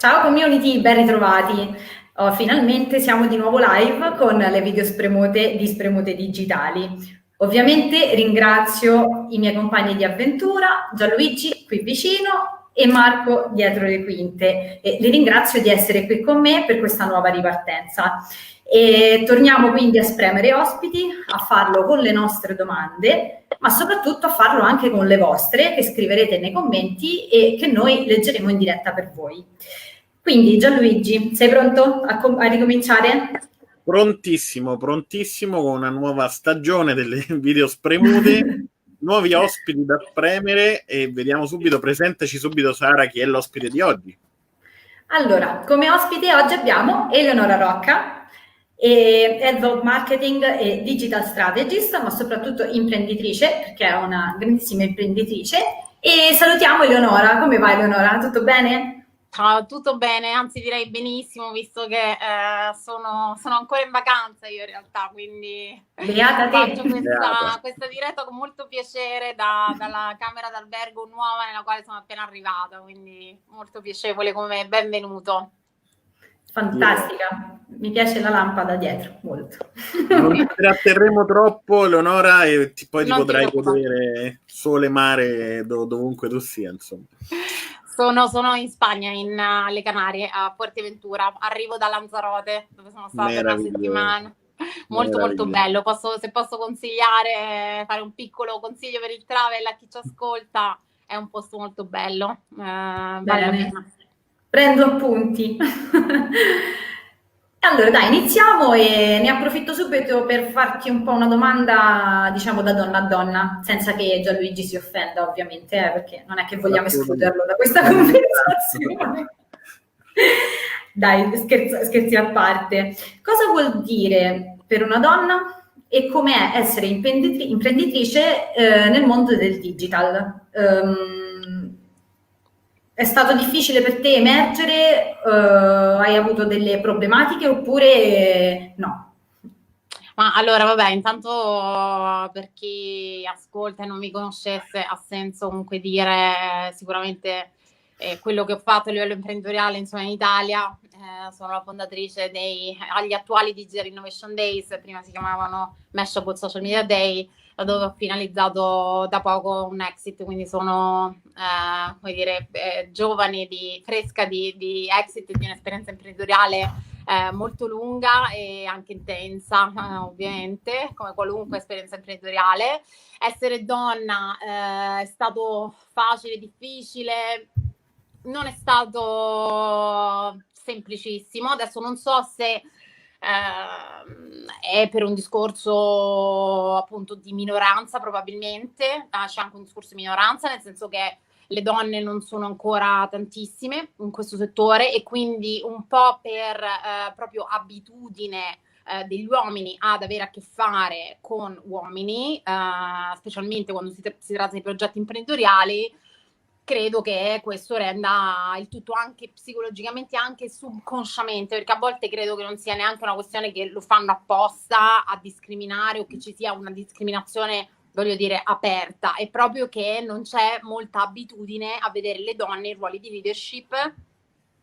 Ciao community, ben ritrovati. Finalmente siamo di nuovo live con le video spremote di Spremote Digitali. Ovviamente ringrazio i miei compagni di avventura, Gianluigi qui vicino e Marco dietro le quinte. E li ringrazio di essere qui con me per questa nuova ripartenza. E torniamo quindi a spremere ospiti, a farlo con le nostre domande, ma soprattutto a farlo anche con le vostre, che scriverete nei commenti e che noi leggeremo in diretta per voi. Quindi Gianluigi, sei pronto a ricominciare? Prontissimo, prontissimo con una nuova stagione delle video spremute, nuovi ospiti da spremere e vediamo subito, presentaci subito Sara, chi è l'ospite di oggi. Allora, come ospite oggi abbiamo Eleonora Rocca, Head of Marketing e Digital Strategist, ma soprattutto imprenditrice, perché è una grandissima imprenditrice. E salutiamo Eleonora. Come va Eleonora? Tutto bene? Ciao, tutto bene, anzi direi benissimo, visto che sono ancora in vacanza io in realtà, quindi Beata faccio te! questa diretta con molto piacere dalla camera d'albergo nuova nella quale sono appena arrivata, quindi molto piacevole come benvenuto. Fantastica, mi piace la lampada dietro, molto. Non ti tratterremo troppo, Leonora, e poi ti Non ti potrai preoccupare. godere sole e mare dovunque tu sia, insomma. Sono in Spagna, alle Canarie, a Fuerteventura. Arrivo da Lanzarote, dove sono stata una settimana. Molto bello. Se posso consigliare, fare un piccolo consiglio per il travel a chi ci ascolta, è un posto molto bello. Vale la pena. Prendo appunti. Allora, dai, iniziamo e ne approfitto subito per farti un po' una domanda, diciamo, da donna a donna, senza che Gianluigi si offenda, ovviamente, perché non è che vogliamo escluderlo da questa conversazione. Dai, scherzi a parte. Cosa vuol dire per una donna e com'è essere imprenditrice nel mondo del digital? È stato difficile per te emergere? Hai avuto delle problematiche oppure no? Ma allora, vabbè, intanto per chi ascolta e non mi conoscesse, ha senso comunque dire sicuramente quello che ho fatto a livello imprenditoriale, insomma, in Italia. Sono la fondatrice agli attuali Digital Innovation Days, prima si chiamavano Mashable Social Media Day, dove ho finalizzato da poco un exit, quindi sono, come dire, giovane, fresca di exit e di un'esperienza imprenditoriale molto lunga e anche intensa, ovviamente, come qualunque esperienza imprenditoriale. Essere donna è stato facile, difficile, non è stato semplicissimo. Adesso non so se è per un discorso appunto di minoranza, probabilmente c'è anche un discorso di minoranza, nel senso che le donne non sono ancora tantissime in questo settore e quindi un po' per proprio abitudine degli uomini ad avere a che fare con uomini, specialmente quando si tratta di progetti imprenditoriali. Credo che questo renda il tutto anche psicologicamente, anche subconsciamente, perché a volte credo che non sia neanche una questione che lo fanno apposta a discriminare o che ci sia una discriminazione, voglio dire, aperta, è proprio che non c'è molta abitudine a vedere le donne in ruoli di leadership,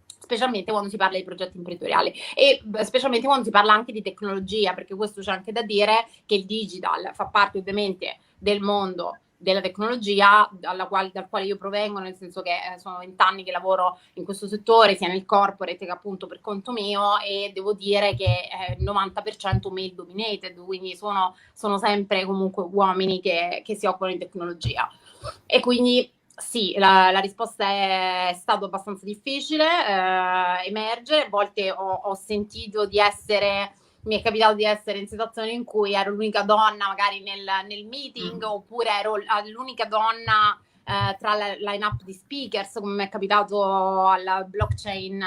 specialmente quando si parla di progetti imprenditoriali e specialmente quando si parla anche di tecnologia, perché questo c'è anche da dire che il digital fa parte ovviamente del mondo della tecnologia dal quale io provengo, nel senso che sono 20 anni che lavoro in questo settore, sia nel corporate che appunto per conto mio, e devo dire che è 90% male dominated, quindi sono sempre comunque uomini che si occupano di tecnologia. E quindi sì, la risposta è stato abbastanza difficile emergere. A volte ho sentito mi è capitato di essere in situazioni in cui ero l'unica donna magari nel meeting, oppure ero l'unica donna tra la line-up di speakers, come mi è capitato al blockchain,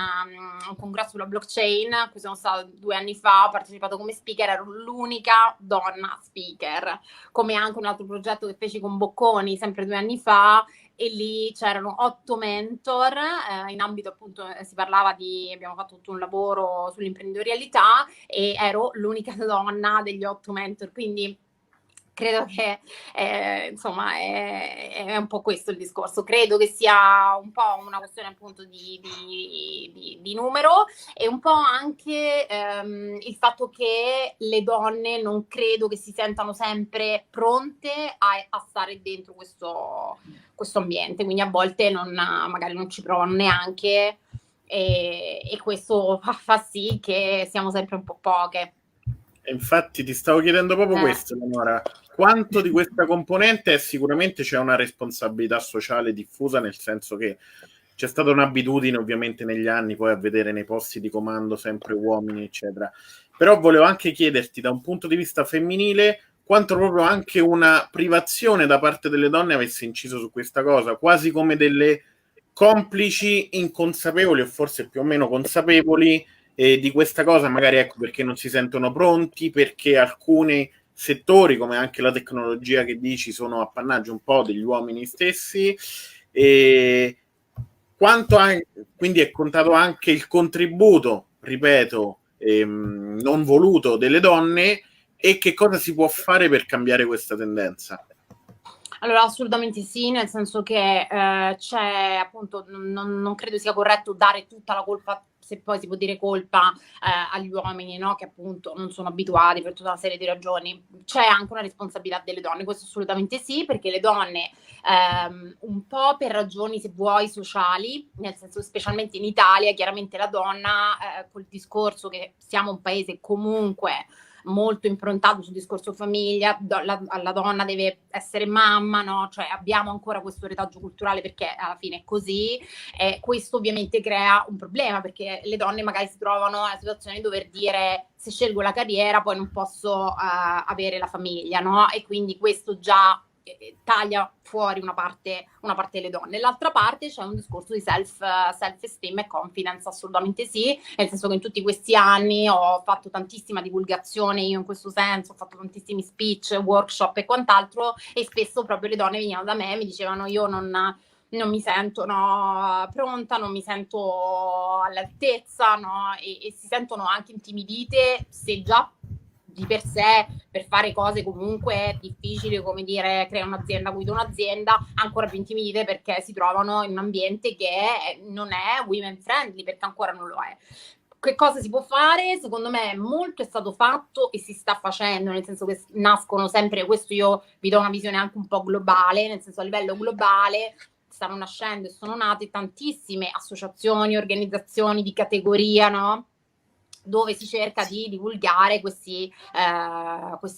un congresso sulla blockchain, a cui sono stata 2 anni fa, ho partecipato come speaker, ero l'unica donna speaker, come anche un altro progetto che feci con Bocconi, sempre 2 anni fa, e lì c'erano 8 mentor in ambito appunto, abbiamo fatto tutto un lavoro sull'imprenditorialità e ero l'unica donna degli 8 mentor, quindi credo che insomma è un po' questo il discorso. Credo che sia un po' una questione appunto di numero, e un po' anche il fatto che le donne non credo che si sentano sempre pronte a stare dentro questo ambiente, quindi a volte magari non ci provano neanche, e questo fa sì che siamo sempre un po' poche. Infatti ti stavo chiedendo proprio questo, Eleonora. Quanto di questa componente sicuramente c'è una responsabilità sociale diffusa, nel senso che c'è stata un'abitudine ovviamente negli anni poi a vedere nei posti di comando sempre uomini, eccetera. Però volevo anche chiederti da un punto di vista femminile quanto proprio anche una privazione da parte delle donne avesse inciso su questa cosa, quasi come delle complici inconsapevoli o forse più o meno consapevoli di questa cosa, magari ecco perché non si sentono pronti, perché alcuni settori come anche la tecnologia che dici sono appannaggio un po' degli uomini stessi, e quindi è contato anche il contributo, ripeto, non voluto delle donne, e che cosa si può fare per cambiare questa tendenza? Allora, assolutamente sì, nel senso che c'è appunto, non credo sia corretto dare tutta la colpa, se poi si può dire colpa, agli uomini, no? Che appunto non sono abituati per tutta una serie di ragioni. C'è anche una responsabilità delle donne, questo assolutamente sì, perché le donne un po' per ragioni, se vuoi, sociali, nel senso specialmente in Italia, chiaramente la donna, col discorso che siamo un paese comunque molto improntato sul discorso famiglia, la donna deve essere mamma, no? Cioè abbiamo ancora questo retaggio culturale, perché alla fine è così, e questo ovviamente crea un problema, perché le donne magari si trovano nella situazione di dover dire: se scelgo la carriera poi non posso avere la famiglia, no? E quindi questo già taglia fuori una parte delle donne. L'altra parte c'è un discorso di self-esteem e confidence, assolutamente sì, nel senso che in tutti questi anni ho fatto tantissima divulgazione io in questo senso, ho fatto tantissimi speech, workshop e quant'altro, e spesso proprio le donne venivano da me e mi dicevano: io non mi sento pronta, non mi sento all'altezza, no? E si sentono anche intimidite, se già di per sé per fare cose comunque difficili, come dire crea un'azienda, guida un'azienda, ancora più intimidite perché si trovano in un ambiente che non è women friendly, perché ancora non lo è. Che cosa si può fare? Secondo me molto è stato fatto e si sta facendo, nel senso che nascono sempre, questo io vi do una visione anche un po' globale, nel senso a livello globale stanno nascendo e sono nate tantissime associazioni, organizzazioni di categoria, no? Dove si cerca di divulgare questi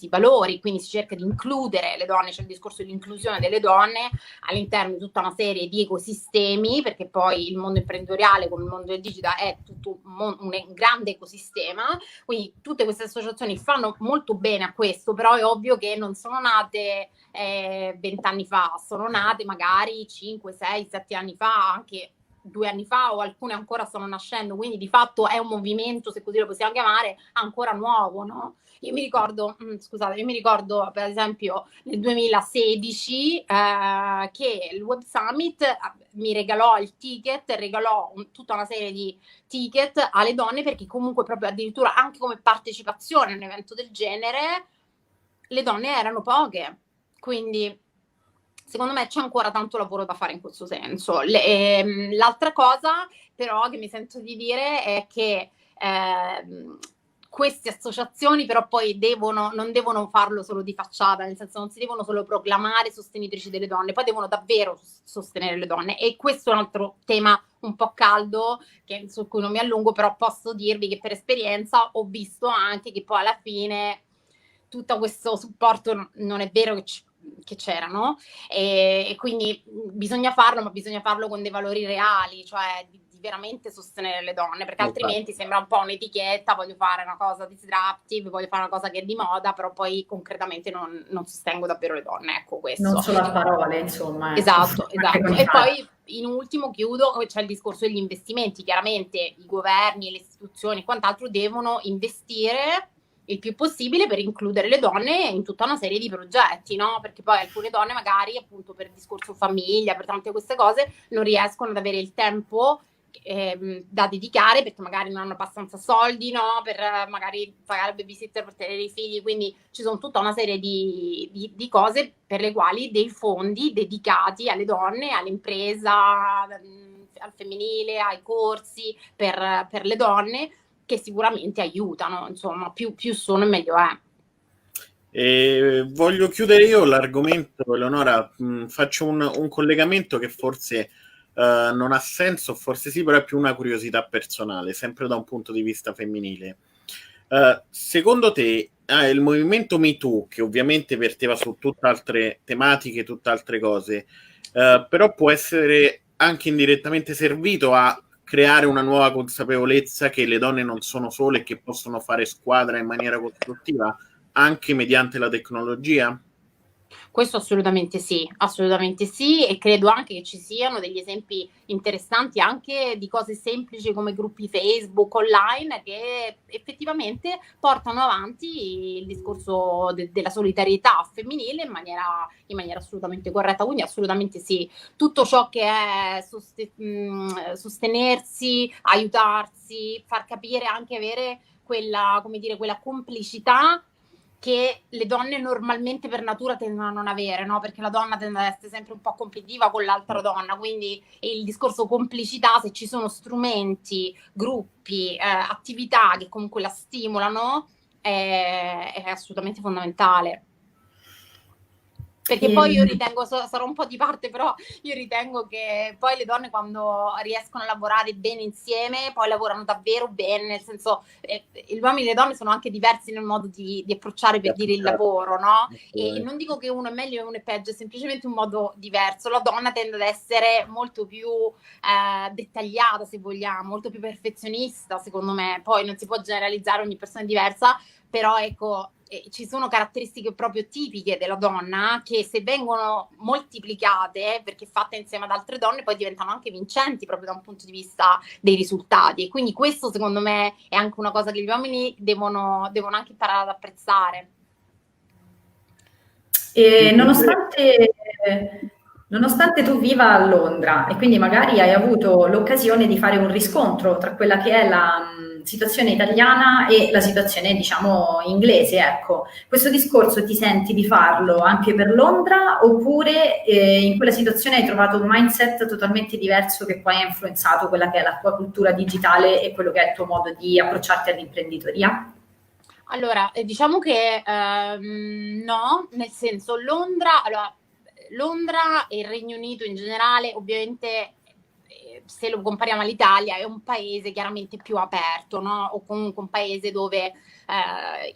valori, quindi si cerca di includere le donne, c'è il discorso di inclusione delle donne all'interno di tutta una serie di ecosistemi, perché poi il mondo imprenditoriale come il mondo del digital è tutto un grande ecosistema, quindi tutte queste associazioni fanno molto bene a questo, però è ovvio che non sono nate 20 anni fa, sono nate magari 5, 6, 7 anni fa, anche 2 anni fa, o alcune ancora stanno nascendo, quindi di fatto è un movimento, se così lo possiamo chiamare, ancora nuovo, no? Io mi ricordo per esempio nel 2016 che il Web Summit mi regalò il ticket, regalò tutta una serie di ticket alle donne, perché comunque proprio addirittura anche come partecipazione a un evento del genere le donne erano poche, quindi secondo me c'è ancora tanto lavoro da fare in questo senso. L'altra cosa però che mi sento di dire è che queste associazioni però poi non devono farlo solo di facciata, nel senso non si devono solo proclamare sostenitrici delle donne, poi devono davvero sostenere le donne, e questo è un altro tema un po' caldo su cui non mi allungo, però posso dirvi che per esperienza ho visto anche che poi alla fine tutto questo supporto non è vero che c'erano, e quindi bisogna farlo, ma bisogna farlo con dei valori reali, cioè di veramente sostenere le donne, perché altrimenti sembra un po' un'etichetta: voglio fare una cosa disruptive, voglio fare una cosa che è di moda, però poi concretamente non sostengo davvero le donne, ecco questo. Non solo a parole, insomma. Esatto. E poi in ultimo chiudo, c'è il discorso degli investimenti. Chiaramente i governi, le istituzioni e quant'altro devono investire il più possibile per includere le donne in tutta una serie di progetti, no? Perché poi alcune donne magari appunto per il discorso famiglia, per tante queste cose non riescono ad avere il tempo da dedicare perché magari non hanno abbastanza soldi, no? Per magari pagare il babysitter per tenere i figli, quindi ci sono tutta una serie di cose per le quali dei fondi dedicati alle donne, all'impresa, al femminile, ai corsi per le donne, che sicuramente aiutano, insomma, più sono e meglio è. E voglio chiudere io l'argomento, Eleonora, faccio un collegamento che forse non ha senso, forse sì, però è più una curiosità personale, sempre da un punto di vista femminile. Secondo te il movimento Me Too, che ovviamente verteva su tutt'altre tematiche, tutt'altre cose, però può essere anche indirettamente servito a creare una nuova consapevolezza che le donne non sono sole e che possono fare squadra in maniera costruttiva anche mediante la tecnologia? Questo assolutamente sì, e credo anche che ci siano degli esempi interessanti anche di cose semplici come gruppi Facebook online che effettivamente portano avanti il discorso della solidarietà femminile in maniera assolutamente corretta, quindi assolutamente sì. Tutto ciò che è sostenersi, aiutarsi, far capire, anche avere quella, come dire, quella complicità che le donne normalmente per natura tendono a non avere, no? Perché la donna tende ad essere sempre un po' competitiva con l'altra donna, quindi il discorso complicità, se ci sono strumenti, gruppi, attività che comunque la stimolano, è assolutamente fondamentale. Perché poi io ritengo, sarò un po' di parte, però io ritengo che poi le donne quando riescono a lavorare bene insieme, poi lavorano davvero bene, nel senso gli uomini e le donne sono anche diversi nel modo di approcciare, per dire, il lavoro, no? E non dico che uno è meglio e uno è peggio, è semplicemente un modo diverso. La donna tende ad essere molto più dettagliata, se vogliamo, molto più perfezionista, secondo me. Poi non si può generalizzare, ogni persona è diversa, però ecco, ci sono caratteristiche proprio tipiche della donna che, se vengono moltiplicate perché fatte insieme ad altre donne, poi diventano anche vincenti proprio da un punto di vista dei risultati. E quindi questo, secondo me, è anche una cosa che gli uomini devono anche imparare ad apprezzare. E nonostante tu viva a Londra e quindi magari hai avuto l'occasione di fare un riscontro tra quella che è la situazione italiana e la situazione, diciamo, inglese, ecco, questo discorso ti senti di farlo anche per Londra, oppure in quella situazione hai trovato un mindset totalmente diverso che poi ha influenzato quella che è la tua cultura digitale e quello che è il tuo modo di approcciarti all'imprenditoria? Allora, diciamo che no, nel senso Londra e il Regno Unito in generale, ovviamente, se lo compariamo all'Italia, è un paese chiaramente più aperto, no? O comunque un paese dove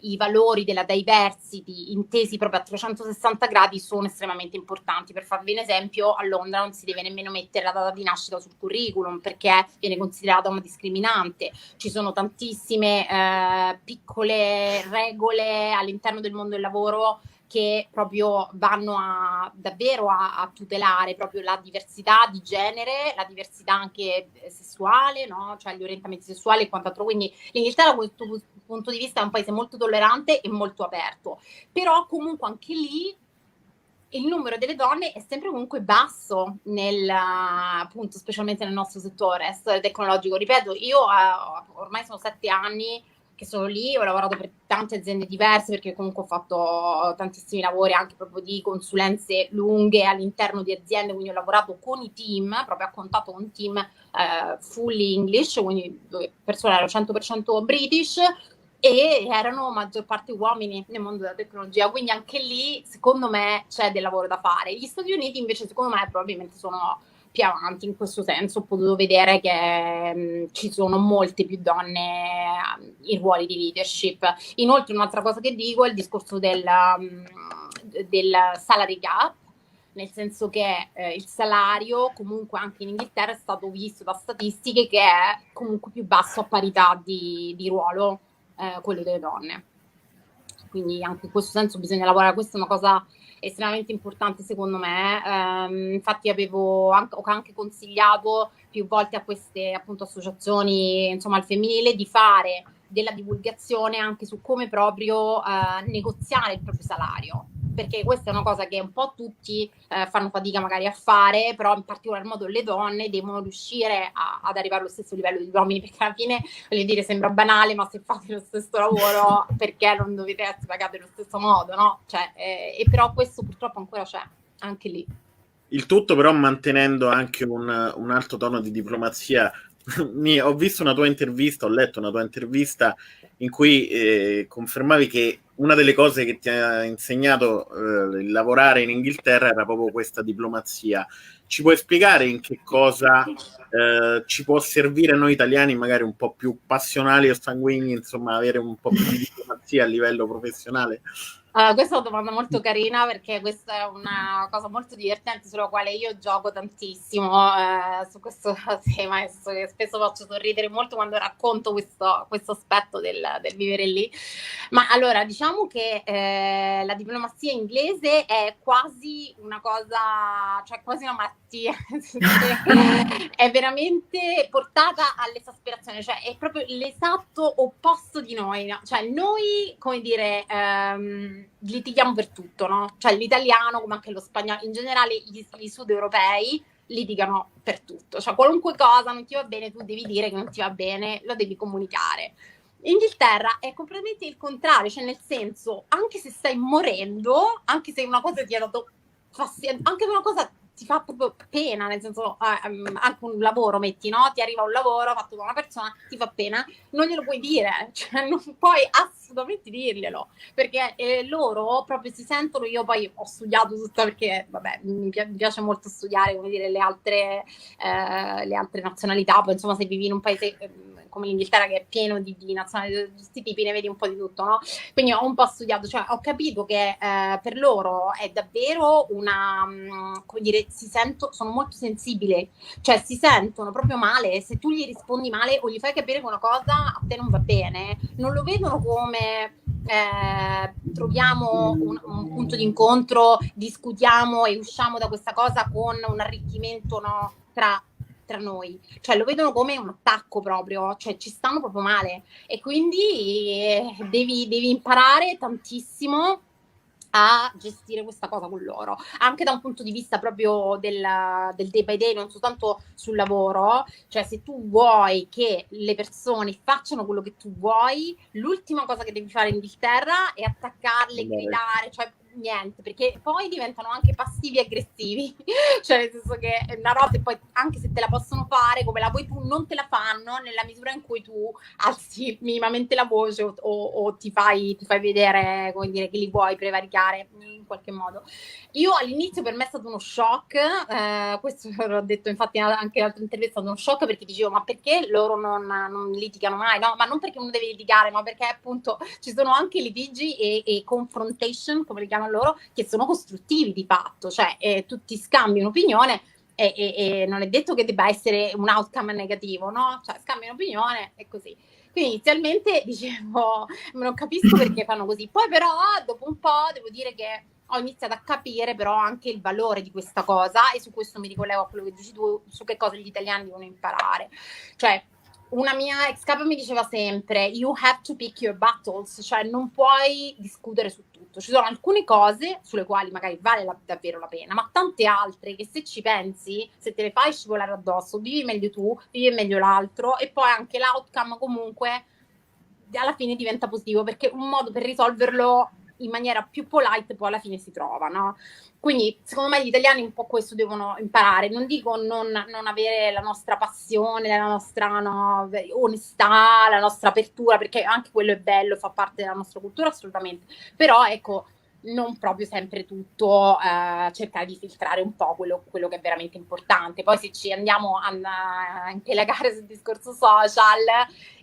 i valori della diversity, intesi proprio a 360 gradi, sono estremamente importanti. Per farvi un esempio, a Londra non si deve nemmeno mettere la data di nascita sul curriculum perché viene considerata una discriminante. Ci sono tantissime piccole regole all'interno del mondo del lavoro che proprio vanno davvero a tutelare proprio la diversità di genere, la diversità anche sessuale, no? Cioè gli orientamenti sessuali e quant'altro. Quindi l'Inghilterra, da questo punto di vista, è un paese molto tollerante e molto aperto, però comunque anche lì il numero delle donne è sempre comunque basso appunto, specialmente nel nostro settore tecnologico. Ripeto, io ormai sono 7 anni che sono lì, ho lavorato per tante aziende diverse perché comunque ho fatto tantissimi lavori anche proprio di consulenze lunghe all'interno di aziende, quindi ho lavorato con i team, proprio a contatto con team fully English, quindi persone erano 100% British e erano maggior parte uomini nel mondo della tecnologia, quindi anche lì secondo me c'è del lavoro da fare. Gli Stati Uniti invece secondo me probabilmente sono più avanti in questo senso, ho potuto vedere che ci sono molte più donne in ruoli di leadership. Inoltre un'altra cosa che dico è il discorso del salary gap, nel senso che il salario comunque anche in Inghilterra è stato visto da statistiche che è comunque più basso a parità di ruolo, quello delle donne. Quindi anche in questo senso bisogna lavorare, questa è una cosa estremamente importante secondo me. Infatti ho anche consigliato più volte a queste appunto associazioni, insomma, al femminile, di fare della divulgazione anche su come proprio negoziare il proprio salario, perché questa è una cosa che un po' tutti fanno fatica magari a fare, però in particolar modo le donne devono riuscire ad arrivare allo stesso livello degli uomini, perché alla fine, voglio dire, sembra banale, ma se fate lo stesso lavoro, perché non dovete essere pagate allo stesso modo, no? Cioè, e però questo purtroppo ancora c'è, anche lì. Il tutto però mantenendo anche un alto tono di diplomazia. Ho visto una tua intervista, ho letto una tua intervista in cui confermavi che una delle cose che ti ha insegnato il lavorare in Inghilterra era proprio questa diplomazia. Ci puoi spiegare in che cosa ci può servire a noi italiani, magari un po' più passionali o sanguigni, insomma, avere un po' più di diplomazia a livello professionale? Questa è una domanda molto carina, perché questa è una cosa molto divertente sulla quale io gioco tantissimo su questo tema, che spesso faccio sorridere molto quando racconto questo aspetto del vivere lì. Ma allora, diciamo che la diplomazia inglese è quasi una cosa, cioè quasi una malattia, è veramente portata all'esasperazione, cioè è proprio l'esatto opposto di noi, no? Cioè noi, come dire, litighiamo per tutto, no? Cioè l'italiano, come anche lo spagnolo, in generale gli sud europei litigano per tutto, cioè qualunque cosa non ti va bene tu devi dire che non ti va bene, lo devi comunicare. In Inghilterra è completamente il contrario, cioè nel senso, anche se stai morendo, anche se una cosa ti ha dato fastidio, anche se una cosa ti fa proprio pena, nel senso, anche un lavoro, metti, no? Ti arriva un lavoro fatto da una persona, ti fa pena, non glielo puoi dire, cioè non puoi assolutamente dirglielo, perché loro proprio si sentono, io poi ho studiato tutta, perché vabbè, mi piace molto studiare, come dire, le altre nazionalità, poi insomma se vivi in un paese come l'Inghilterra che è pieno di nazionalità di questi tipi, ne vedi un po' di tutto, no? Quindi ho un po' studiato, cioè ho capito che per loro è davvero una, come dire, sono molto sensibili, cioè si sentono proprio male, se tu gli rispondi male o gli fai capire che una cosa a te non va bene, non lo vedono come troviamo un punto di incontro, discutiamo e usciamo da questa cosa con un arricchimento, no, tra noi, cioè lo vedono come un attacco proprio, cioè ci stanno proprio male, e quindi devi imparare tantissimo a gestire questa cosa con loro, anche da un punto di vista proprio del day by day, non soltanto sul lavoro, cioè se tu vuoi che le persone facciano quello che tu vuoi, l'ultima cosa che devi fare in Inghilterra è attaccarle, gridare, cioè niente, perché poi diventano anche passivi aggressivi, cioè nel senso che una roba, poi anche se te la possono fare come la vuoi tu, non te la fanno nella misura in cui tu alzi minimamente la voce o ti fai vedere, come dire, che li vuoi prevaricare in qualche modo. Io all'inizio per me è stato uno shock, questo l'ho detto infatti anche in altre interviste, è stato uno shock, perché dicevo ma perché loro non litigano mai, no? Ma non perché uno deve litigare, ma perché appunto ci sono anche litigi e confrontation, come li chiamano loro, che sono costruttivi di fatto, cioè tu ti scambi un'opinione e non è detto che debba essere un outcome negativo, no? Cioè scambi un'opinione e così. Quindi inizialmente dicevo, non capisco perché fanno così, poi però dopo un po' devo dire che ho iniziato a capire però anche il valore di questa cosa, e su questo mi ricollego a quello che dici tu, su che cosa gli italiani devono imparare. Cioè, una mia ex capa mi diceva sempre, you have to pick your battles, cioè non puoi discutere su tutto. Ci sono alcune cose sulle quali magari vale davvero la pena, ma tante altre che se ci pensi, se te le fai scivolare addosso, vivi meglio tu, vivi meglio l'altro, e poi anche l'outcome comunque alla fine diventa positivo, perché un modo per risolverlo in maniera più polite poi alla fine si trova, no? Quindi secondo me gli italiani un po' questo devono imparare, non dico non avere la nostra passione, la nostra onestà, la nostra apertura, perché anche quello è bello, fa parte della nostra cultura assolutamente, però ecco, non proprio sempre tutto, cercare di filtrare un po' quello che è veramente importante. Poi se ci andiamo a impelagare sul discorso social,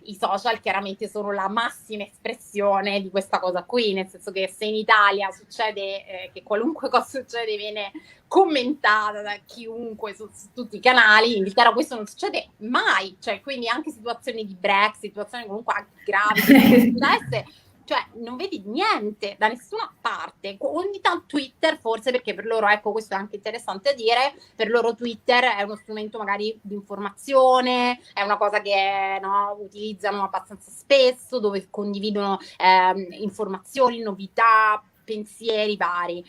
i social chiaramente sono la massima espressione di questa cosa qui, nel senso che se in Italia succede che qualunque cosa succede viene commentata da chiunque su tutti i canali, in Inghilterra questo non succede mai, cioè quindi anche situazioni di Brexit, situazioni comunque anche gravi successe, cioè non vedi niente da nessuna parte. Ogni tanto Twitter forse, perché per loro, ecco, questo è anche interessante a dire, per loro Twitter è uno strumento magari di informazione, è una cosa che utilizzano abbastanza spesso, dove condividono informazioni, novità, pensieri vari.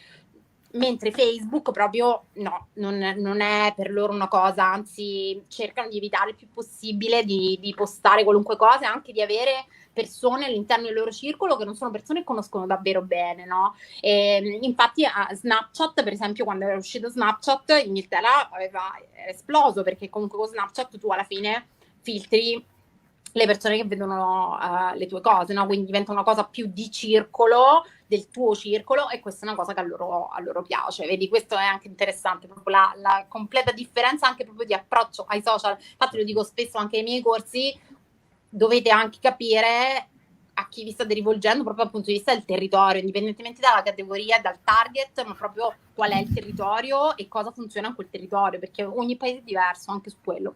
Mentre Facebook proprio no, non è per loro una cosa, anzi cercano di evitare il più possibile di postare qualunque cosa e anche di avere persone all'interno del loro circolo che non sono persone che conoscono davvero bene, no? E, infatti a Snapchat, per esempio, quando era uscito Snapchat, in Inghilterra era esploso, perché comunque con Snapchat tu alla fine filtri le persone che vedono le tue cose, no? Quindi diventa una cosa più di circolo, del tuo circolo, e questa è una cosa che a loro piace. Vedi, questo è anche interessante, proprio la completa differenza anche proprio di approccio ai social. Infatti lo dico spesso anche ai miei corsi, dovete anche capire a chi vi state rivolgendo proprio dal punto di vista del territorio, indipendentemente dalla categoria, dal target, ma proprio qual è il territorio e cosa funziona in quel territorio, perché ogni paese è diverso anche su quello.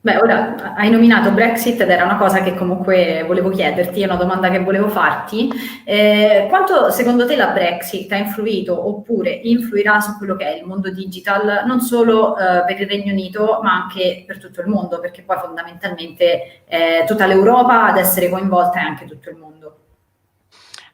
Beh, ora hai nominato Brexit ed era una cosa che comunque volevo chiederti, è una domanda che volevo farti. Quanto secondo te la Brexit ha influito oppure influirà su quello che è il mondo digital, non solo per il Regno Unito, ma anche per tutto il mondo, perché poi fondamentalmente tutta l'Europa ad essere coinvolta è anche tutto il mondo.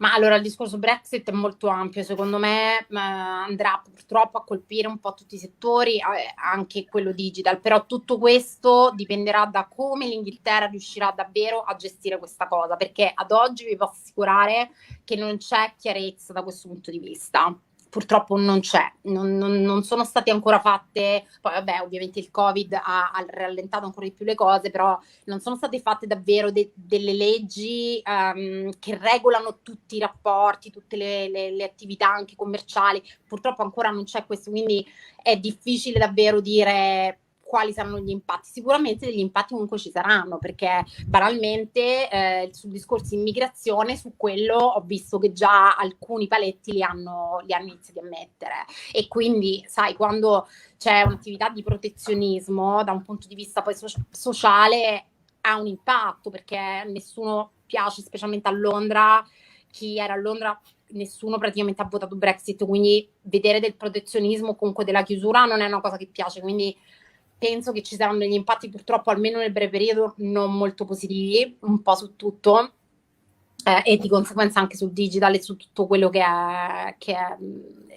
Ma allora il discorso Brexit è molto ampio, secondo me andrà purtroppo a colpire un po' tutti i settori, anche quello digital, però tutto questo dipenderà da come l'Inghilterra riuscirà davvero a gestire questa cosa, perché ad oggi vi posso assicurare che non c'è chiarezza da questo punto di vista. Purtroppo non c'è, non sono state ancora fatte, poi vabbè ovviamente il Covid ha rallentato ancora di più le cose, però non sono state fatte davvero delle leggi che regolano tutti i rapporti, tutte le attività anche commerciali. Purtroppo ancora non c'è questo, quindi è difficile davvero dire quali saranno gli impatti. Sicuramente degli impatti comunque ci saranno, perché banalmente sul discorso immigrazione, su quello ho visto che già alcuni paletti li hanno iniziati a mettere, e quindi sai, quando c'è un'attività di protezionismo da un punto di vista poi sociale ha un impatto, perché nessuno piace, specialmente a Londra. Chi era a Londra, nessuno praticamente ha votato Brexit, quindi vedere del protezionismo, comunque della chiusura, non è una cosa che piace, quindi penso che ci saranno degli impatti purtroppo, almeno nel breve periodo, non molto positivi, un po' su tutto, e di conseguenza anche sul digital e su tutto quello che è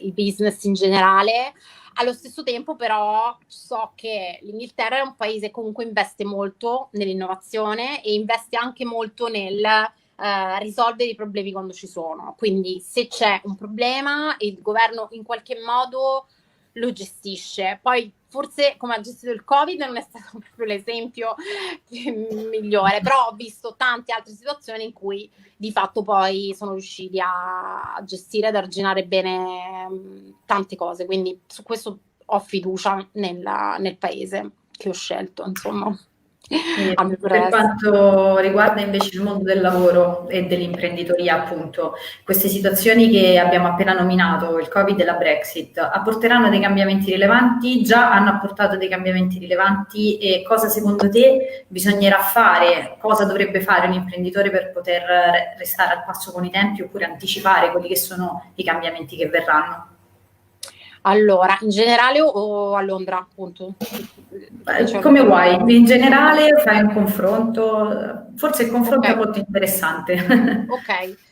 il business in generale. Allo stesso tempo però so che l'Inghilterra è un paese che comunque investe molto nell'innovazione e investe anche molto nel risolvere i problemi quando ci sono. Quindi se c'è un problema, il governo in qualche modo lo gestisce. Poi forse come ha gestito il Covid non è stato proprio l'esempio migliore, però ho visto tante altre situazioni in cui di fatto poi sono riusciti a gestire, ad arginare bene tante cose, quindi su questo ho fiducia nel paese che ho scelto, insomma. Per quanto riguarda invece il mondo del lavoro e dell'imprenditoria, appunto, queste situazioni che abbiamo appena nominato, il Covid e la Brexit, apporteranno dei cambiamenti rilevanti? Già hanno apportato dei cambiamenti rilevanti, e cosa secondo te bisognerà fare? Cosa dovrebbe fare un imprenditore per poter restare al passo con i tempi oppure anticipare quelli che sono i cambiamenti che verranno? Allora, in generale o a Londra, appunto? Come vuoi, in generale fai un confronto, forse il confronto è molto interessante.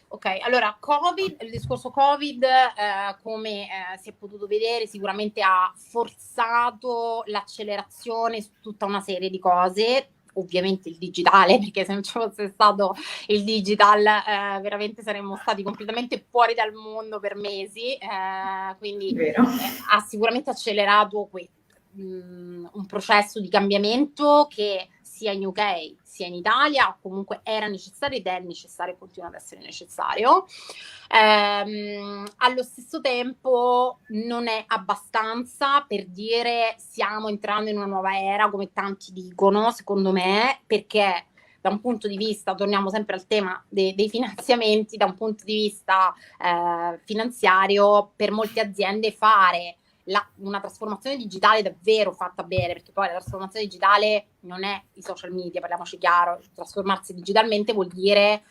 Ok, allora il discorso Covid, come si è potuto vedere, sicuramente ha forzato l'accelerazione su tutta una serie di cose. Ovviamente il digitale, perché se non ci fosse stato il digital veramente saremmo stati completamente fuori dal mondo per mesi, quindi ha sicuramente accelerato un processo di cambiamento che sia in UK sia in Italia comunque era necessario ed è necessario e continua ad essere necessario. Allo stesso tempo non è abbastanza per dire stiamo entrando in una nuova era, come tanti dicono, secondo me, perché da un punto di vista, torniamo sempre al tema dei finanziamenti, da un punto di vista finanziario, per molte aziende fare una trasformazione digitale davvero fatta bene, perché poi la trasformazione digitale non è i social media, parliamoci chiaro, trasformarsi digitalmente vuol dire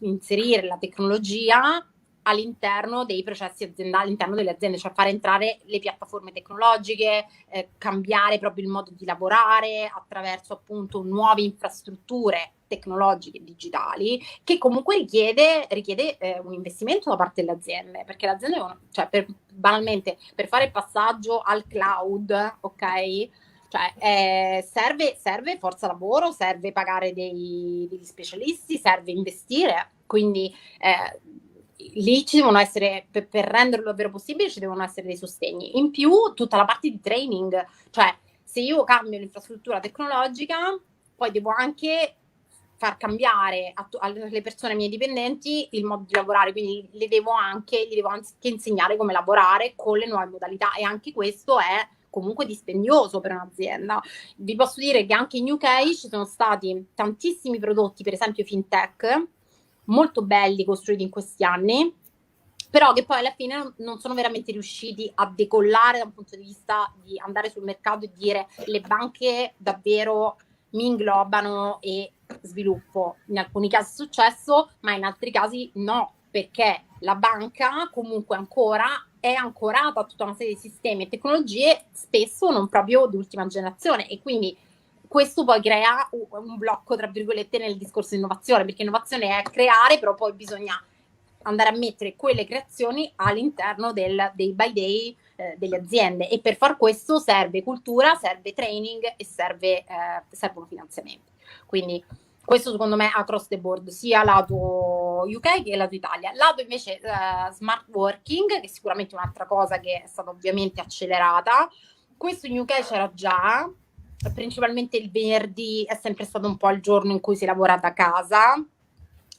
inserire la tecnologia all'interno dei processi aziendali, all'interno delle aziende, cioè fare entrare le piattaforme tecnologiche, cambiare proprio il modo di lavorare attraverso appunto nuove infrastrutture tecnologiche digitali, che comunque richiede un investimento da parte delle aziende, perché le aziende, cioè banalmente, per fare il passaggio al cloud, ok? Cioè, serve forza lavoro, serve pagare degli specialisti, serve investire, quindi lì ci devono essere, per renderlo davvero possibile, ci devono essere dei sostegni. In più, tutta la parte di training, cioè se io cambio l'infrastruttura tecnologica, poi devo anche far cambiare alle persone, ai miei dipendenti, il modo di lavorare, quindi gli devo anche insegnare come lavorare con le nuove modalità, e anche questo è comunque dispendioso per un'azienda. Vi posso dire che anche in UK ci sono stati tantissimi prodotti, per esempio fintech, molto belli costruiti in questi anni, però che poi alla fine non sono veramente riusciti a decollare da un punto di vista di andare sul mercato e dire le banche davvero mi inglobano e sviluppo. In alcuni casi è successo, ma in altri casi no, perché la banca comunque ancora è ancorata a tutta una serie di sistemi e tecnologie spesso non proprio di ultima generazione, e quindi questo poi crea un blocco, tra virgolette, nel discorso di innovazione, perché innovazione è creare, però poi bisogna andare a mettere quelle creazioni all'interno del day by day delle aziende, e per far questo serve cultura, serve training e servono finanziamenti. Quindi questo secondo me across the board, sia lato UK che lato Italia. Lato invece smart working, che è sicuramente un'altra cosa che è stata ovviamente accelerata. Questo in UK c'era già, principalmente il venerdì è sempre stato un po' il giorno in cui si lavora da casa.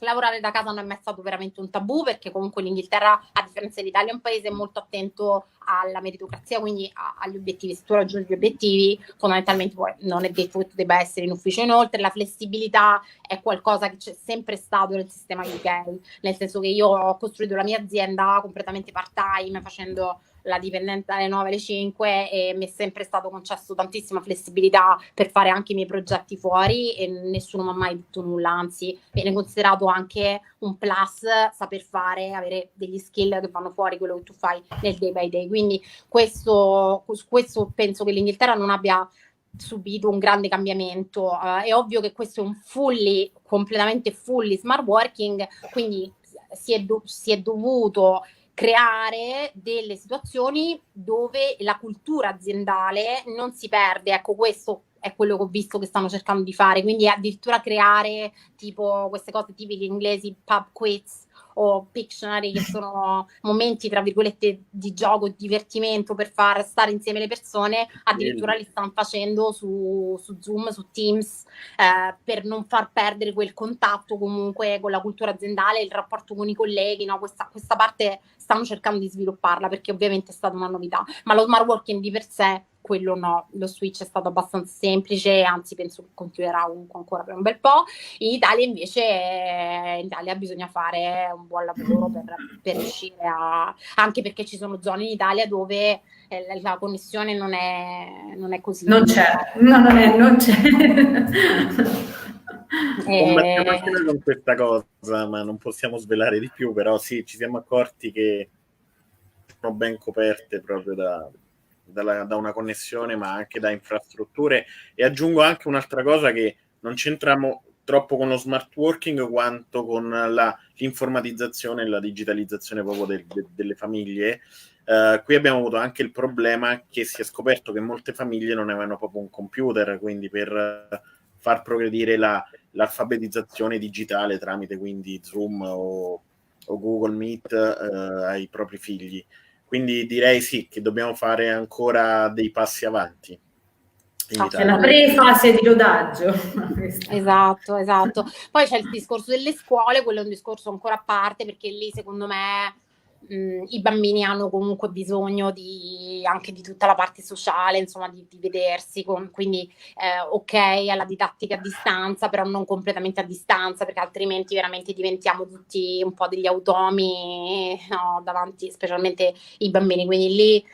Lavorare da casa non è mai stato veramente un tabù, perché comunque l'Inghilterra, a differenza dell'Italia, è un paese molto attento alla meritocrazia, quindi agli obiettivi. Se tu raggiungi gli obiettivi, fondamentalmente poi non è detto che tu debba essere in ufficio. Inoltre la flessibilità è qualcosa che c'è sempre stato nel sistema UK, nel senso che io ho costruito la mia azienda completamente part-time, facendo la dipendente alle 9 alle 5, e mi è sempre stato concesso tantissima flessibilità per fare anche i miei progetti fuori, e nessuno mi ha mai detto nulla, anzi viene considerato anche un plus saper fare, avere degli skill che vanno fuori quello che tu fai nel day by day. Quindi questo penso che l'Inghilterra non abbia subito un grande cambiamento. È ovvio che questo è un completamente fully smart working, quindi si è dovuto creare delle situazioni dove la cultura aziendale non si perde. Ecco, questo è quello che ho visto che stanno cercando di fare, quindi addirittura creare tipo queste cose tipiche inglesi, pub quiz o Pictionary, che sono momenti tra virgolette di gioco, di divertimento per far stare insieme le persone. Addirittura li stanno facendo su Zoom, su Teams, per non far perdere quel contatto comunque con la cultura aziendale, il rapporto con i colleghi, no? Questa parte stanno cercando di svilupparla, perché ovviamente è stata una novità, ma lo smart working di per sé, quello no, lo switch è stato abbastanza semplice, anzi penso che continuerà ancora per un bel po'. In Italia invece bisogna fare un buon lavoro per riuscire anche perché ci sono zone in Italia dove la connessione non è così. Non c'è, non c'è. Combattiamo anche noi con questa cosa, ma non possiamo svelare di più, però sì, ci siamo accorti che sono ben coperte proprio da una connessione, ma anche da infrastrutture. E aggiungo anche un'altra cosa, che non c'entriamo troppo con lo smart working quanto con l'informatizzazione e la digitalizzazione proprio delle famiglie. Qui abbiamo avuto anche il problema che si è scoperto che molte famiglie non avevano proprio un computer, quindi per far progredire l'alfabetizzazione digitale tramite quindi Zoom o Google Meet ai propri figli. Quindi direi sì, che dobbiamo fare ancora dei passi avanti. C'è la pre-fase di rodaggio. Esatto. Poi c'è il discorso delle scuole, quello è un discorso ancora a parte, perché lì secondo me i bambini hanno comunque bisogno anche di tutta la parte sociale, insomma, di vedersi, quindi ok alla didattica a distanza, però non completamente a distanza, perché altrimenti veramente diventiamo tutti un po' degli automi, no, davanti, specialmente i bambini, quindi lì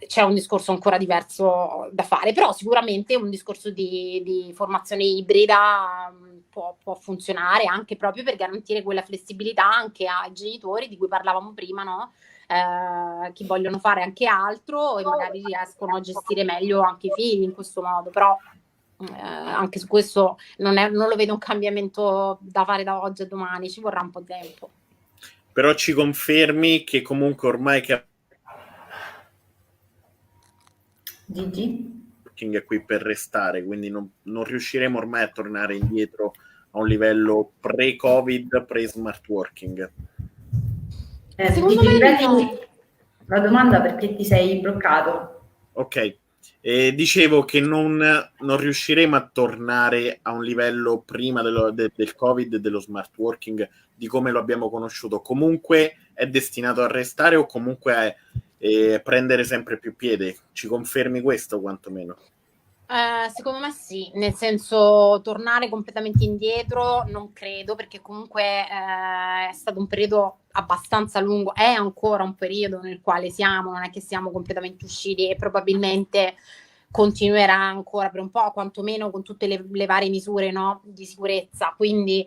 c'è un discorso ancora diverso da fare, però sicuramente un discorso di formazione ibrida può funzionare anche proprio per garantire quella flessibilità anche ai genitori di cui parlavamo prima, no? Che vogliono fare anche altro e magari riescono a gestire meglio anche i figli in questo modo, però anche su questo non lo vedo un cambiamento da fare da oggi a domani, ci vorrà un po' di tempo. Però ci confermi che comunque ormai che Gigi? è qui per restare, quindi non riusciremo ormai a tornare indietro a un livello pre-Covid, pre-smart working. Secondo Gigi, me ripeti la domanda perché ti sei bloccato. Ok, dicevo che non riusciremo a tornare a un livello prima del Covid e dello smart working di come lo abbiamo conosciuto. Comunque è destinato a restare o comunque a prendere sempre più piede. Ci confermi questo quantomeno? Secondo me sì, nel senso tornare completamente indietro non credo, perché comunque è stato un periodo abbastanza lungo, è ancora un periodo nel quale siamo, non è che siamo completamente usciti e probabilmente continuerà ancora per un po', quantomeno con tutte le varie misure, no, di sicurezza. Quindi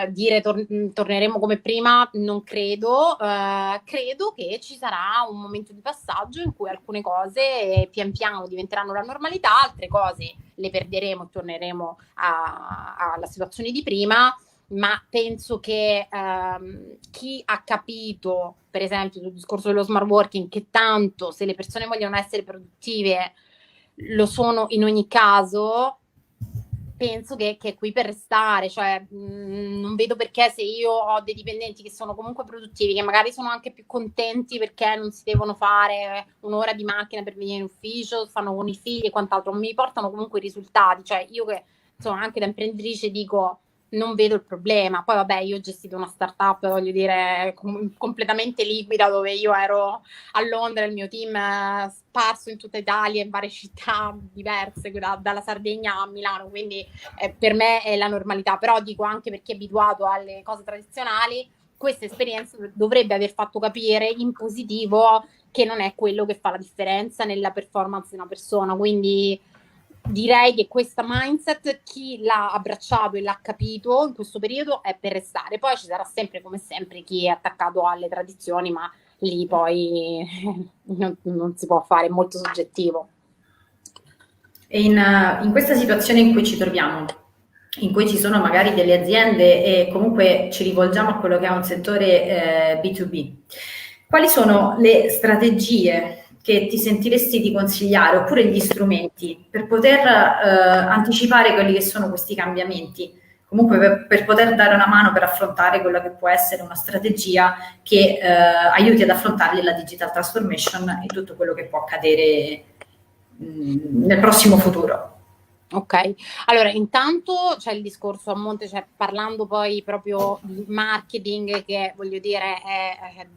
dire torneremo come prima non credo. Credo che ci sarà un momento di passaggio in cui alcune cose pian piano diventeranno la normalità, altre cose le perderemo e torneremo alla situazione di prima. Ma penso che chi ha capito, per esempio sul discorso dello smart working, che tanto se le persone vogliono essere produttive lo sono in ogni caso, penso che è qui per restare, cioè non vedo perché, se io ho dei dipendenti che sono comunque produttivi, che magari sono anche più contenti perché non si devono fare un'ora di macchina per venire in ufficio, fanno con i figli e quant'altro, mi portano comunque i risultati, cioè io che sono anche da imprenditrice dico non vedo il problema. Poi vabbè, io ho gestito una startup, voglio dire, completamente liquida, dove io ero a Londra, il mio team sparso in tutta Italia, in varie città diverse, dalla Sardegna a Milano, quindi per me è la normalità. Però dico, anche per chi è abituato alle cose tradizionali, questa esperienza dovrebbe aver fatto capire in positivo che non è quello che fa la differenza nella performance di una persona. Quindi direi che questa mindset, chi l'ha abbracciato e l'ha capito in questo periodo, è per restare. Poi ci sarà sempre, come sempre, chi è attaccato alle tradizioni, ma lì poi non si può fare, è molto soggettivo. E in questa situazione in cui ci troviamo, in cui ci sono magari delle aziende e comunque ci rivolgiamo a quello che è un settore B2B, quali sono le strategie che ti sentiresti di consigliare, oppure gli strumenti per poter anticipare quelli che sono questi cambiamenti, comunque per poter dare una mano per affrontare quella che può essere una strategia che aiuti ad affrontare la digital transformation e tutto quello che può accadere nel prossimo futuro? Ok, allora intanto c'è il discorso a monte, cioè parlando poi proprio di marketing, che voglio dire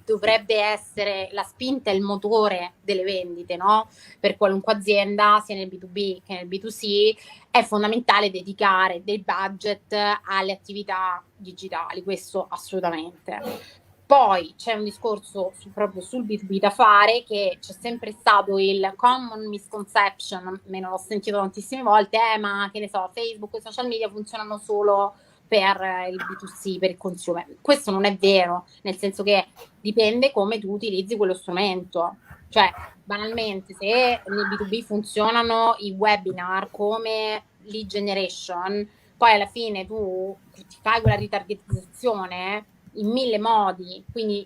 dovrebbe essere la spinta e il motore delle vendite, no? Per qualunque azienda, sia nel B2B che nel B2C, è fondamentale dedicare del budget alle attività digitali, questo assolutamente. Poi c'è un discorso proprio sul B2B da fare, che c'è sempre stato il common misconception, me ne l'ho sentito tantissime volte, ma che ne so, Facebook e social media funzionano solo per il B2C, per il consumer. Questo non è vero, nel senso che dipende come tu utilizzi quello strumento. Cioè, banalmente, se nel B2B funzionano i webinar come lead generation, poi alla fine tu ti fai quella ritargetizzazione in 1000 modi, quindi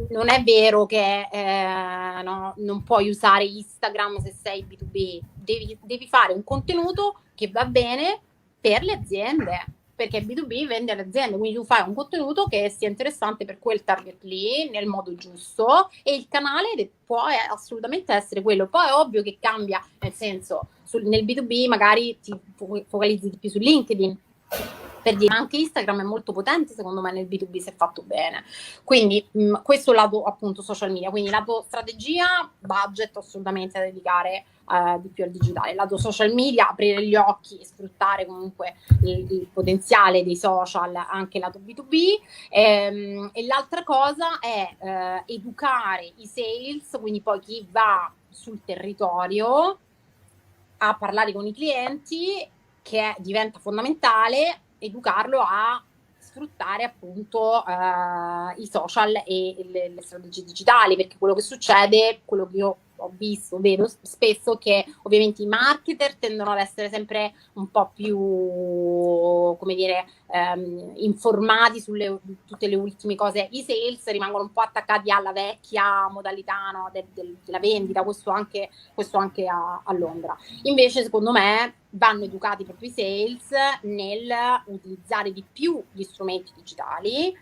non è vero che no, non puoi usare Instagram se sei B2B, devi fare un contenuto che va bene per le aziende, perché B2B vende alle aziende, quindi tu fai un contenuto che sia interessante per quel target lì, nel modo giusto, e il canale può assolutamente essere quello. Poi è ovvio che cambia, nel senso, nel B2B magari ti focalizzi di più su LinkedIn, per dire, anche Instagram è molto potente secondo me nel B2B se fatto bene. Quindi questo lato appunto social media, quindi lato strategia, budget assolutamente da dedicare di più al digitale, lato social media, aprire gli occhi e sfruttare comunque il potenziale dei social anche lato B2B, e l'altra cosa è educare i sales, quindi poi chi va sul territorio a parlare con i clienti, diventa fondamentale educarlo a sfruttare appunto i social e le strategie digitali, perché quello che succede, quello che io ho visto, vedo spesso, che ovviamente i marketer tendono ad essere sempre un po' più, come dire, informati sulle tutte le ultime cose. I sales rimangono un po' attaccati alla vecchia modalità, no, della vendita, questo anche a Londra. Invece, secondo me, vanno educati proprio i sales nel utilizzare di più gli strumenti digitali,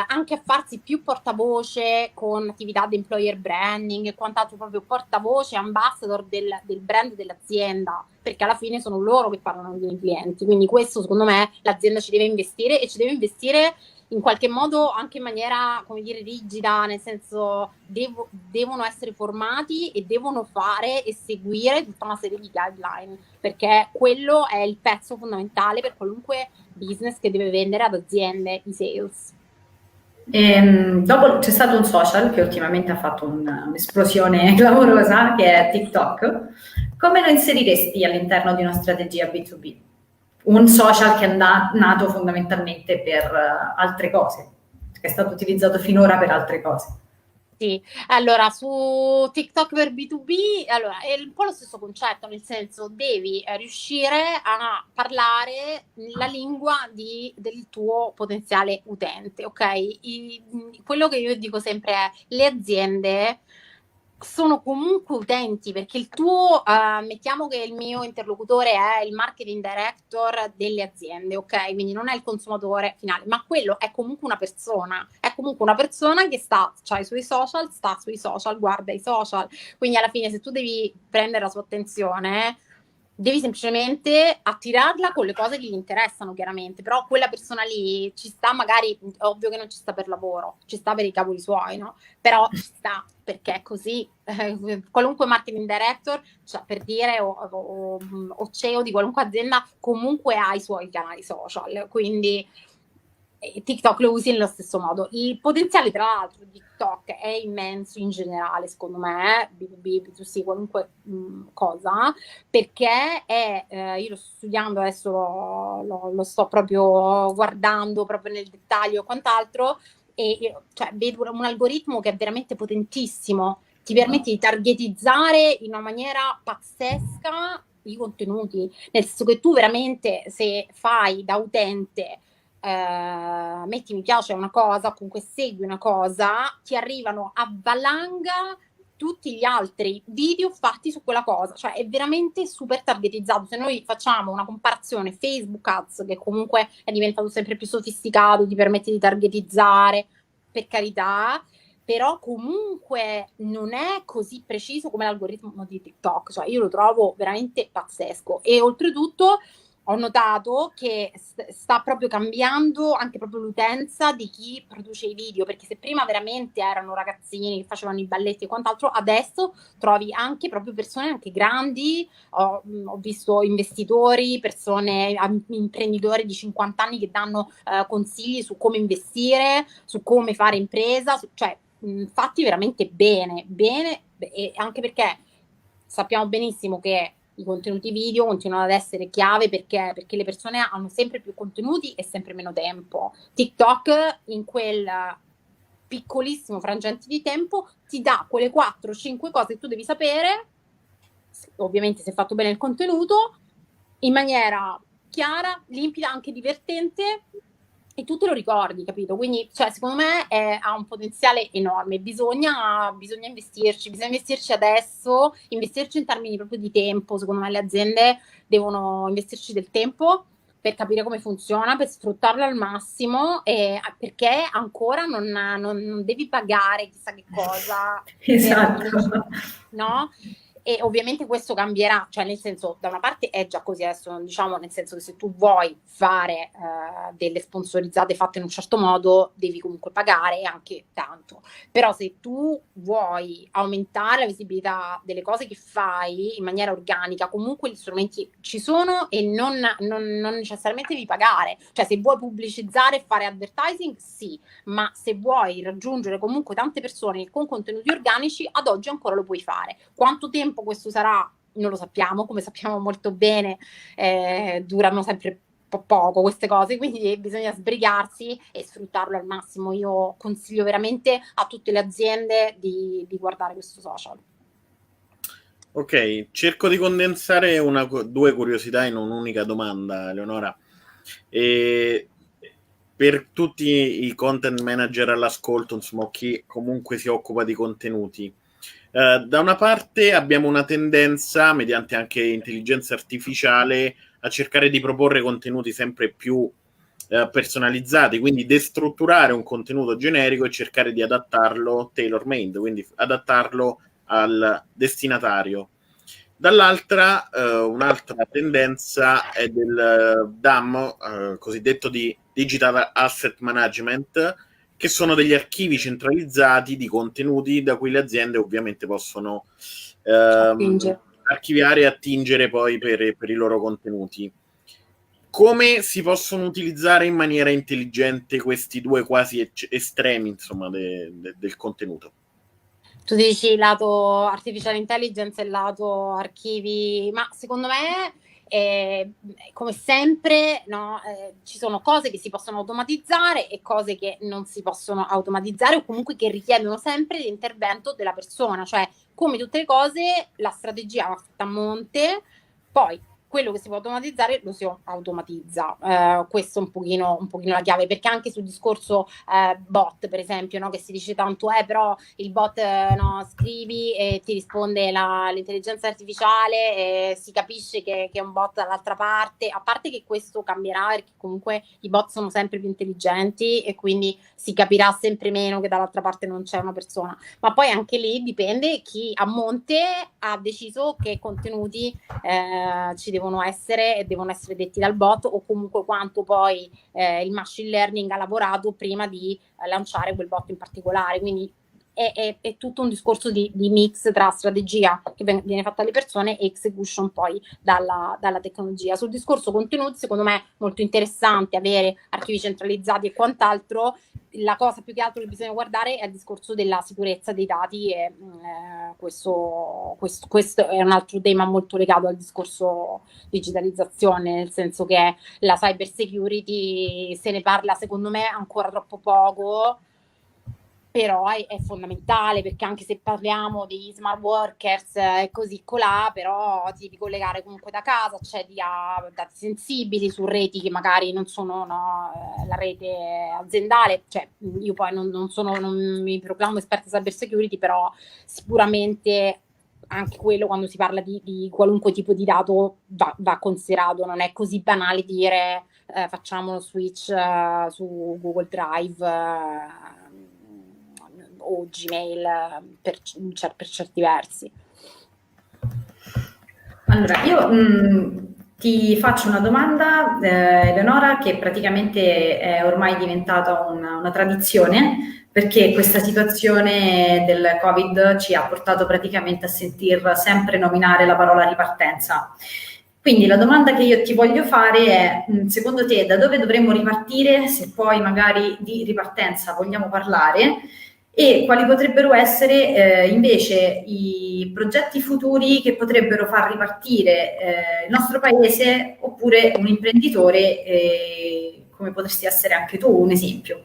anche a farsi più portavoce con attività di employer branding e quant'altro, proprio portavoce, ambassador del brand dell'azienda, perché alla fine sono loro che parlano con i clienti. Quindi questo, secondo me, l'azienda ci deve investire, e ci deve investire in qualche modo anche in maniera, come dire, rigida, nel senso devono essere formati e devono fare e seguire tutta una serie di guideline, perché quello è il pezzo fondamentale per qualunque business che deve vendere ad aziende, i sales. Dopo c'è stato un social che ultimamente ha fatto un'esplosione clamorosa, che è TikTok. Come lo inseriresti all'interno di una strategia B2B? Un social che è nato fondamentalmente per altre cose, che è stato utilizzato finora per altre cose. Sì, allora su TikTok per B2B, allora è un po' lo stesso concetto, nel senso devi riuscire a parlare la lingua del tuo potenziale utente, ok? Quello che io dico sempre è: le aziende sono comunque utenti, perché il tuo, mettiamo che il mio interlocutore è il marketing director delle aziende, ok? Quindi non è il consumatore finale, ma quello è comunque una persona che c'ha i suoi social, sta sui social, guarda i social. Quindi alla fine, se tu devi prendere la sua attenzione, devi semplicemente attirarla con le cose che gli interessano, chiaramente, però quella persona lì ci sta, magari, ovvio che non ci sta per lavoro, ci sta per i cavoli suoi, no? Però ci sta perché è così. Qualunque marketing director, cioè, per dire, o CEO di qualunque azienda, comunque ha i suoi canali social, quindi TikTok lo usi nello stesso modo. Il potenziale, tra l'altro, di TikTok è immenso in generale, secondo me, B2B, B2C, qualunque cosa, perché io lo sto studiando adesso, lo sto proprio guardando proprio nel dettaglio e quant'altro, e cioè, vedo un algoritmo che è veramente potentissimo, ti permette di targetizzare in una maniera pazzesca i contenuti, nel senso che tu veramente, se fai da utente, metti mi piace una cosa, comunque segui una cosa, ti arrivano a valanga tutti gli altri video fatti su quella cosa, cioè è veramente super targetizzato. Se noi facciamo una comparazione Facebook Ads, che comunque è diventato sempre più sofisticato, ti permette di targetizzare, per carità, però comunque non è così preciso come l'algoritmo di TikTok, cioè io lo trovo veramente pazzesco. E oltretutto ho notato che sta proprio cambiando anche proprio l'utenza di chi produce i video, perché se prima veramente erano ragazzini che facevano i balletti e quant'altro, adesso trovi anche proprio persone anche grandi, ho visto investitori, persone, imprenditori di 50 anni che danno consigli su come investire, su come fare impresa, cioè fatti veramente bene, e anche perché sappiamo benissimo che i contenuti video continuano ad essere chiave, perché le persone hanno sempre più contenuti e sempre meno tempo. TikTok, in quel piccolissimo frangente di tempo, ti dà quelle 4-5 cose che tu devi sapere, ovviamente se fatto bene il contenuto, in maniera chiara, limpida, anche divertente, e tu te lo ricordi, capito? Quindi, cioè, secondo me ha un potenziale enorme. Bisogna investirci adesso, investirci in termini proprio di tempo. Secondo me le aziende devono investirci del tempo per capire come funziona, per sfruttarlo al massimo, perché ancora non devi pagare chissà che cosa. Esatto. No? E ovviamente questo cambierà, cioè nel senso, da una parte è già così adesso, diciamo, nel senso che se tu vuoi fare delle sponsorizzate fatte in un certo modo, devi comunque pagare anche tanto. Però se tu vuoi aumentare la visibilità delle cose che fai in maniera organica, comunque gli strumenti ci sono e non necessariamente devi pagare. Cioè se vuoi pubblicizzare e fare advertising, sì, ma se vuoi raggiungere comunque tante persone con contenuti organici, ad oggi ancora lo puoi fare. Quanto tempo questo sarà non lo sappiamo, come sappiamo molto bene, durano sempre poco queste cose, quindi bisogna sbrigarsi e sfruttarlo al massimo. Io consiglio veramente a tutte le aziende di guardare questo social. Ok, cerco di condensare due curiosità in un'unica domanda, Eleonora. Per tutti i content manager all'ascolto, insomma, chi comunque si occupa di contenuti, da una parte abbiamo una tendenza, mediante anche intelligenza artificiale, a cercare di proporre contenuti sempre più personalizzati, quindi destrutturare un contenuto generico e cercare di adattarlo tailor-made, quindi adattarlo al destinatario. Dall'altra, un'altra tendenza è del DAM, cosiddetto di Digital Asset Management, che sono degli archivi centralizzati di contenuti da cui le aziende ovviamente possono archiviare e attingere poi per i loro contenuti. Come si possono utilizzare in maniera intelligente questi due quasi estremi, insomma, del contenuto? Tu dici lato artificial intelligence e lato archivi, ma secondo me, come sempre, no, ci sono cose che si possono automatizzare e cose che non si possono automatizzare o comunque che richiedono sempre l'intervento della persona, cioè come tutte le cose la strategia va fatta a monte, poi quello che si può automatizzare lo si automatizza. Questo è un pochino la chiave, perché anche sul discorso bot, per esempio, no, che si dice tanto, però il bot no, scrivi e ti risponde l'intelligenza artificiale e si capisce che è un bot dall'altra parte, a parte che questo cambierà perché comunque i bot sono sempre più intelligenti e quindi si capirà sempre meno che dall'altra parte non c'è una persona, ma poi anche lì dipende chi a monte ha deciso che contenuti ci devono essere e devono essere detti dal bot o comunque quanto poi il machine learning ha lavorato prima di lanciare quel bot in particolare, quindi è tutto un discorso di mix tra strategia che viene fatta alle persone e execution poi dalla tecnologia. Sul discorso contenuti secondo me è molto interessante avere archivi centralizzati e quant'altro. La cosa più che altro che bisogna guardare è il discorso della sicurezza dei dati e questo è un altro tema molto legato al discorso digitalizzazione, nel senso che la cyber security se ne parla secondo me ancora troppo poco, però è fondamentale, perché anche se parliamo di smart workers e così colà, però ti devi collegare comunque da casa, accedi a dati sensibili su reti che magari non sono la rete aziendale, cioè io poi non mi proclamo esperta cyber security, però sicuramente anche quello, quando si parla di qualunque tipo di dato, va considerato, non è così banale dire facciamo lo switch su Google Drive o Gmail per certi versi. Allora, io ti faccio una domanda, Eleonora, che praticamente è ormai diventata una tradizione, perché questa situazione del Covid ci ha portato praticamente a sentir sempre nominare la parola ripartenza. Quindi la domanda che io ti voglio fare è, secondo te, da dove dovremmo ripartire, se poi magari di ripartenza vogliamo parlare, e quali potrebbero essere invece i progetti futuri che potrebbero far ripartire il nostro paese, oppure un imprenditore, come potresti essere anche tu, un esempio?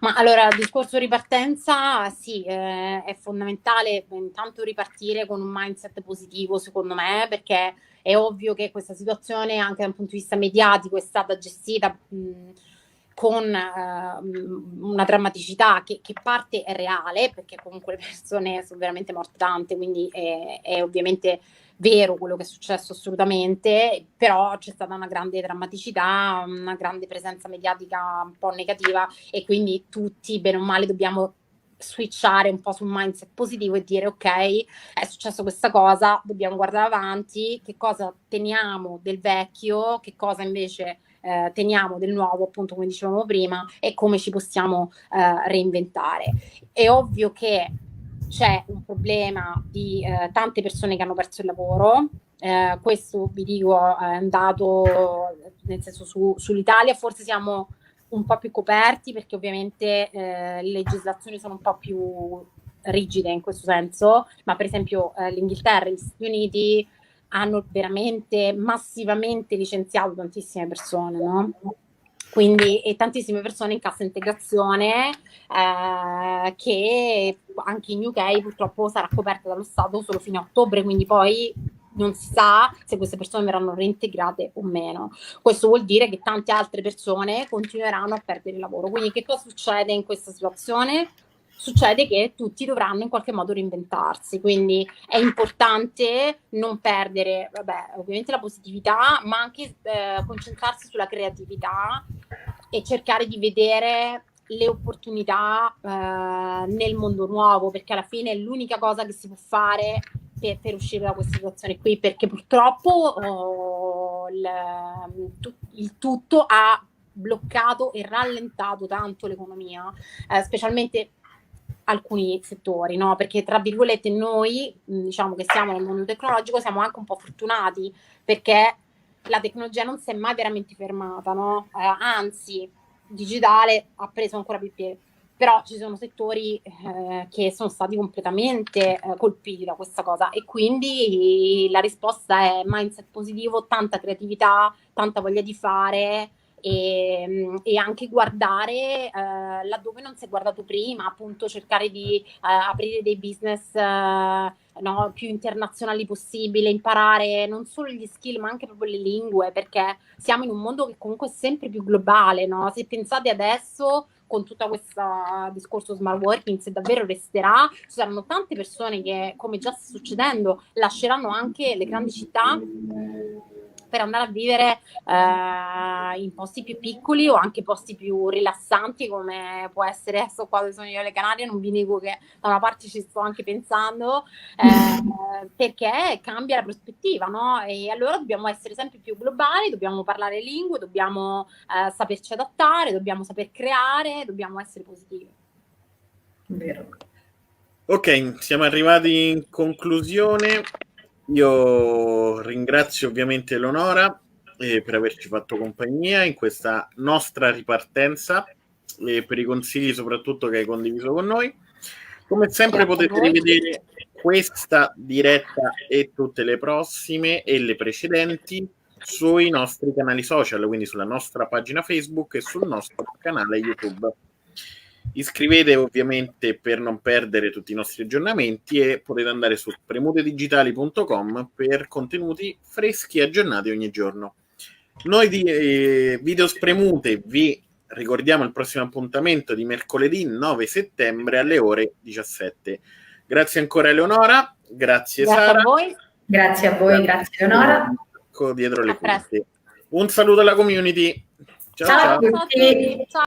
Ma allora, il discorso ripartenza, sì, è fondamentale intanto ripartire con un mindset positivo, secondo me, perché è ovvio che questa situazione, anche da un punto di vista mediatico, è stata gestita con una drammaticità che parte è reale, perché comunque le persone sono veramente morte tante, quindi è ovviamente vero quello che è successo assolutamente, però c'è stata una grande drammaticità, una grande presenza mediatica un po' negativa e quindi tutti, bene o male, dobbiamo switchare un po' sul mindset positivo e dire ok, è successo questa cosa, dobbiamo guardare avanti, che cosa teniamo del vecchio, che cosa invece teniamo del nuovo, appunto come dicevamo prima, e come ci possiamo reinventare. È ovvio che c'è un problema di tante persone che hanno perso il lavoro, questo vi dico è un dato, nel senso sull'Italia forse siamo un po' più coperti perché ovviamente le legislazioni sono un po' più rigide in questo senso, ma per esempio l'Inghilterra e gli Stati Uniti hanno veramente massivamente licenziato tantissime persone, no? Quindi e tantissime persone in cassa integrazione che anche in UK purtroppo sarà coperta dallo Stato solo fino a ottobre, quindi poi non si sa se queste persone verranno reintegrate o meno. Questo vuol dire che tante altre persone continueranno a perdere il lavoro. Quindi che cosa succede in questa situazione? Succede che tutti dovranno in qualche modo reinventarsi, quindi è importante non perdere, ovviamente la positività, ma anche concentrarsi sulla creatività e cercare di vedere le opportunità nel mondo nuovo, perché alla fine è l'unica cosa che si può fare per uscire da questa situazione qui, perché purtroppo il tutto ha bloccato e rallentato tanto l'economia, specialmente alcuni settori, no? Perché tra virgolette noi, diciamo che siamo nel mondo tecnologico, siamo anche un po' fortunati perché la tecnologia non si è mai veramente fermata, no? Anzi, digitale ha preso ancora più piede. Però ci sono settori che sono stati completamente colpiti da questa cosa e quindi la risposta è mindset positivo, tanta creatività, tanta voglia di fare e anche guardare laddove non si è guardato prima, appunto cercare di aprire dei business no, più internazionali possibile, imparare non solo gli skill ma anche proprio le lingue, perché siamo in un mondo che comunque è sempre più globale, no? Se pensate adesso con tutto questo discorso smart working, se davvero resterà, ci saranno tante persone che, come già sta succedendo, lasceranno anche le grandi città per andare a vivere in posti più piccoli o anche posti più rilassanti, come può essere adesso qua dove sono io alle Canarie. Non vi nego che da una parte ci sto anche pensando perché cambia la prospettiva, no? E allora dobbiamo essere sempre più globali, dobbiamo parlare lingue, dobbiamo saperci adattare, dobbiamo saper creare, dobbiamo essere positivi. Vero. Ok, siamo arrivati in conclusione. Io ringrazio ovviamente Eleonora per averci fatto compagnia in questa nostra ripartenza e per i consigli soprattutto che hai condiviso con noi. Come sempre potete rivedere questa diretta e tutte le prossime e le precedenti sui nostri canali social, quindi sulla nostra pagina Facebook e sul nostro canale YouTube. Iscrivetevi ovviamente per non perdere tutti i nostri aggiornamenti e potete andare su spremutedigitali.com per contenuti freschi e aggiornati ogni giorno. Noi di Video Spremute vi ricordiamo il prossimo appuntamento di mercoledì 9 settembre alle ore 17. Grazie ancora Eleonora, grazie Sara. A voi. Grazie a voi, grazie Eleonora. Dietro le cuffie. Un saluto alla community. Ciao. Ciao a tutti. Ciao.